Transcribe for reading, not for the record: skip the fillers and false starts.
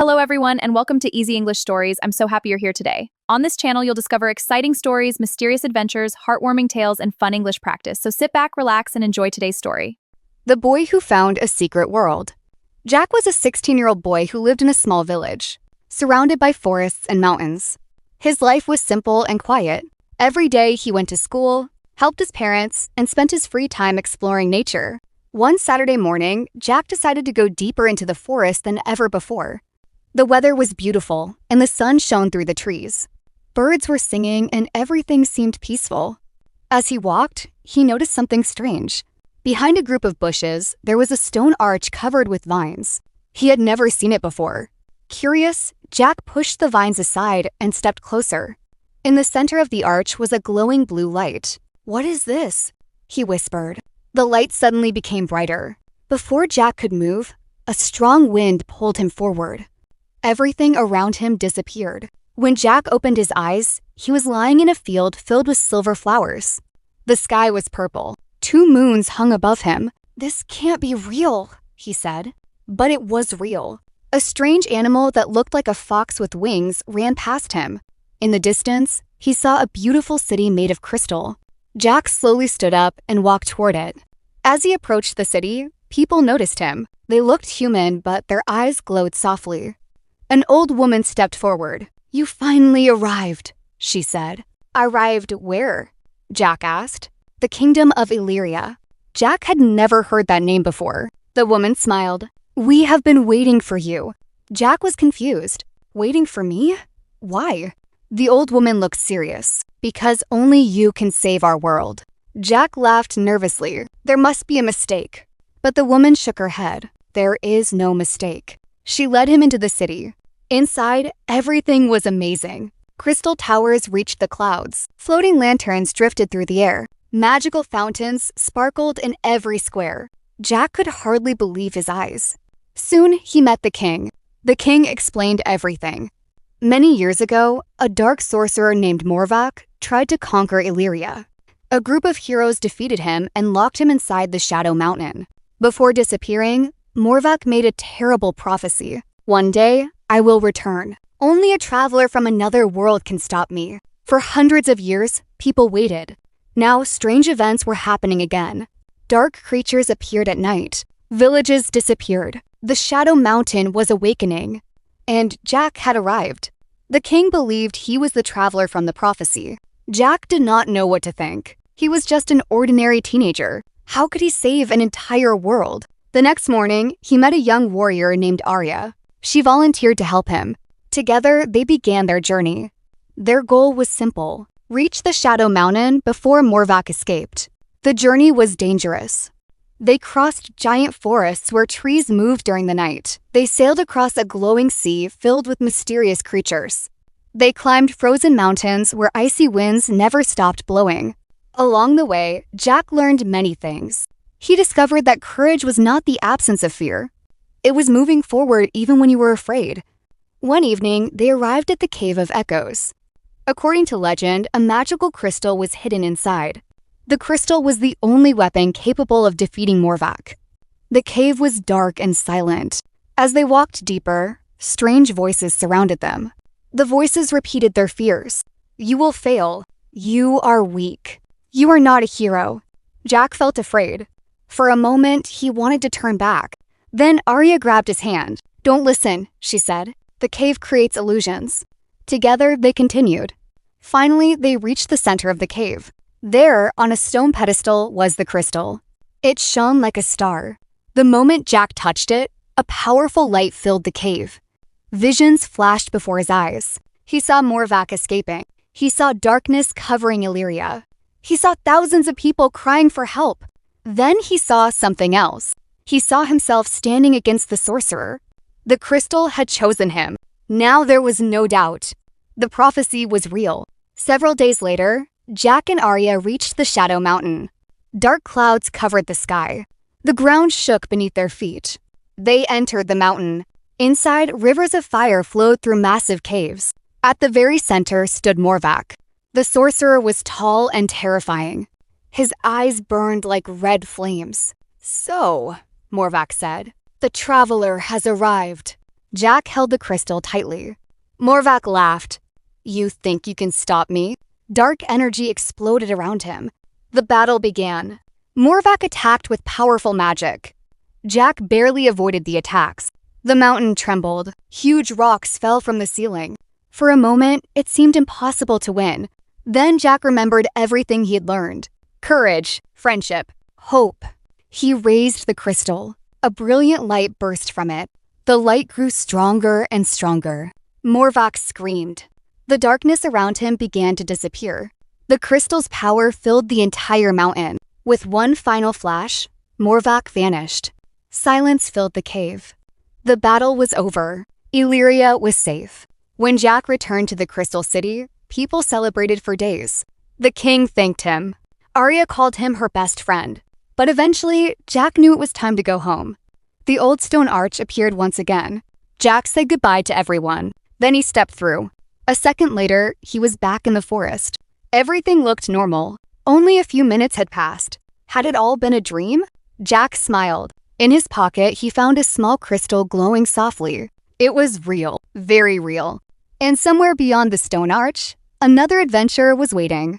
Hello, everyone, and welcome to Easy English Stories. I'm so happy you're here today. On this channel, you'll discover exciting stories, mysterious adventures, heartwarming tales, and fun English practice. So sit back, relax, and enjoy today's story. The Boy Who Found a Secret World. Jack was a 16-year-old boy who lived in a small village, surrounded by forests and mountains. His life was simple and quiet. Every day, he went to school, helped his parents, and spent his free time exploring nature. One Saturday morning, Jack decided to go deeper into the forest than ever before. The weather was beautiful, and the sun shone through the trees. Birds were singing, and everything seemed peaceful. As he walked, he noticed something strange. Behind a group of bushes, there was a stone arch covered with vines. He had never seen it before. Curious, Jack pushed the vines aside and stepped closer. In the center of the arch was a glowing blue light. "What is this?" he whispered. The light suddenly became brighter. Before Jack could move, a strong wind pulled him forward. Everything around him disappeared. When Jack opened his eyes, he was lying in a field filled with silver flowers. The sky was purple. 2 moons hung above him. "This can't be real," he said. But it was real. A strange animal that looked like a fox with wings ran past him. In the distance, he saw a beautiful city made of crystal. Jack slowly stood up and walked toward it. As he approached the city, people noticed him. They looked human, but their eyes glowed softly. An old woman stepped forward. "You finally arrived," she said. "Arrived where?" Jack asked. "The kingdom of Illyria." Jack had never heard that name before. The woman smiled. "We have been waiting for you." Jack was confused. "Waiting for me? Why?" The old woman looked serious. "Because only you can save our world." Jack laughed nervously. "There must be a mistake." But the woman shook her head. "There is no mistake." She led him into the city. Inside, everything was amazing. Crystal towers reached the clouds. Floating lanterns drifted through the air. Magical fountains sparkled in every square. Jack could hardly believe his eyes. Soon, he met the king. The king explained everything. Many years ago, a dark sorcerer named Morvac tried to conquer Illyria. A group of heroes defeated him and locked him inside the Shadow Mountain. Before disappearing, Morvac made a terrible prophecy. "One day, I will return. Only a traveler from another world can stop me." For hundreds of years, people waited. Now, strange events were happening again. Dark creatures appeared at night. Villages disappeared. The Shadow Mountain was awakening. And Jack had arrived. The king believed he was the traveler from the prophecy. Jack did not know what to think. He was just an ordinary teenager. How could he save an entire world? The next morning, he met a young warrior named Arya. She volunteered to help him. Together, they began their journey. Their goal was simple: reach the Shadow Mountain before Morvac escaped. The journey was dangerous. They crossed giant forests where trees moved during the night. They sailed across a glowing sea filled with mysterious creatures. They climbed frozen mountains where icy winds never stopped blowing. Along the way, Jack learned many things. He discovered that courage was not the absence of fear. It was moving forward even when you were afraid. One evening, they arrived at the Cave of Echoes. According to legend, a magical crystal was hidden inside. The crystal was the only weapon capable of defeating Morvac. The cave was dark and silent. As they walked deeper, strange voices surrounded them. The voices repeated their fears. "You will fail. You are weak. You are not a hero." Jack felt afraid. For a moment, he wanted to turn back. Then Arya grabbed his hand. "Don't listen," she said. "The cave creates illusions." Together, they continued. Finally, they reached the center of the cave. There, on a stone pedestal, was the crystal. It shone like a star. The moment Jack touched it, a powerful light filled the cave. Visions flashed before his eyes. He saw Morvac escaping. He saw darkness covering Illyria. He saw thousands of people crying for help. Then he saw something else. He saw himself standing against the sorcerer. The crystal had chosen him. Now there was no doubt. The prophecy was real. Several days later, Jack and Arya reached the Shadow Mountain. Dark clouds covered the sky. The ground shook beneath their feet. They entered the mountain. Inside, rivers of fire flowed through massive caves. At the very center stood Morvac. The sorcerer was tall and terrifying. His eyes burned like red flames. "So," Morvac said, "the traveler has arrived." Jack held the crystal tightly. Morvac laughed. You think you can stop me? Dark energy exploded around him. The battle began. Morvac attacked with powerful magic. Jack barely avoided the attacks. The mountain trembled. Huge rocks fell from the ceiling. For a moment, it seemed impossible to win. Then Jack remembered everything he had learned. Courage, friendship, hope. He raised the crystal. A brilliant light burst from it. The light grew stronger and stronger. Morvac screamed. The darkness around him began to disappear. The crystal's power filled the entire mountain. With one final flash, Morvac vanished. Silence filled the cave. The battle was over. Illyria was safe. When Jack returned to the Crystal City, people celebrated for days. The king thanked him. Arya called him her best friend. But eventually, Jack knew it was time to go home. The old stone arch appeared once again. Jack said goodbye to everyone. Then he stepped through. A second later, he was back in the forest. Everything looked normal. Only a few minutes had passed. Had it all been a dream? Jack smiled. In his pocket, he found a small crystal glowing softly. It was real, very real. And somewhere beyond the stone arch, another adventure was waiting.